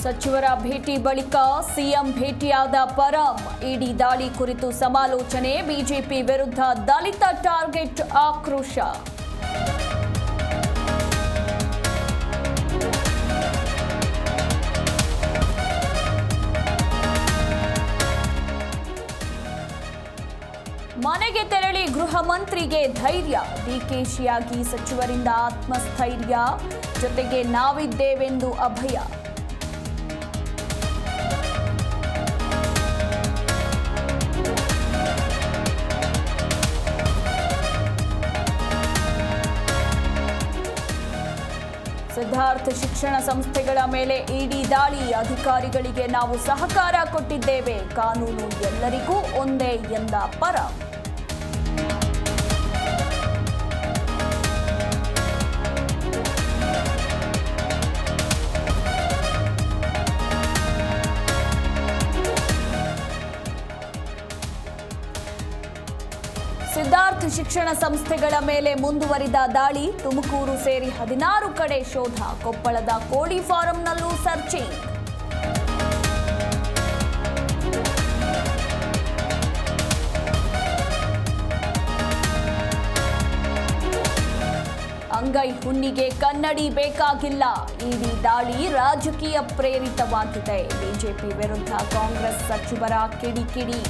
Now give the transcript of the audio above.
ಸಚಿವರ ಭೇಟಿ ಬಳಿಕ ಸಿಎಂ ಭೇಟಿಯಾದ ಪರಂ. ಇಡಿ ದಾಳಿ ಕುರಿತು ಸಮಾಲೋಚನೆ. ಬಿಜೆಪಿ ವಿರುದ್ಧ ದಲಿತ ಟಾರ್ಗೆಟ್ ಆಕ್ರೋಶ. ಮನೆಗೆ ತೆರಳಿ ಗೃಹ ಮಂತ್ರಿಗೆ ಧೈರ್ಯ. ಡಿಕೆಶಿಯಾಗಿ ಸಚಿವರಿಂದ ಆತ್ಮಸ್ಥೈರ್ಯ. ಜೊತೆಗೆ ನಾವಿದ್ದೇವೆಂದು ಅಭಯ. ಸಿದ್ಧಾರ್ಥ ಶಿಕ್ಷಣ ಸಂಸ್ಥೆಗಳ ಮೇಲೆ ಇಡಿ ದಾಳಿ. ಅಧಿಕಾರಿಗಳಿಗೆ ನಾವು ಸಹಕಾರ ಕೊಟ್ಟಿದ್ದೇವೆ. ಕಾನೂನು ಎಲ್ಲರಿಗೂ ಒಂದೇ ಎಂದ ಪರಂ. ಸಿದ್ಧಾರ್ಥ ಶಿಕ್ಷಣ ಸಂಸ್ಥೆಗಳ ಮೇಲೆ ಮುಂದುವರಿದ ದಾಳಿ. ತುಮಕೂರು ಸೇರಿ 16 ಕಡೆ ಶೋಧ. ಕೊಪ್ಪಳದ ಕೋಳಿ ಫಾರಂನಲ್ಲೂ ಸರ್ಚಿಂಗ್. ಅಂಗೈ ಹುಣ್ಣಿಗೆ ಕನ್ನಡಿ ಬೇಕಾಗಿಲ್ಲ. ಇಡಿ ದಾಳಿ ರಾಜಕೀಯ ಪ್ರೇರಿತವಾಗಿದೆ. ಬಿಜೆಪಿ ವಿರುದ್ಧ ಕಾಂಗ್ರೆಸ್ ಸಚಿವರ ಕಿಡಿಕಿಡಿ.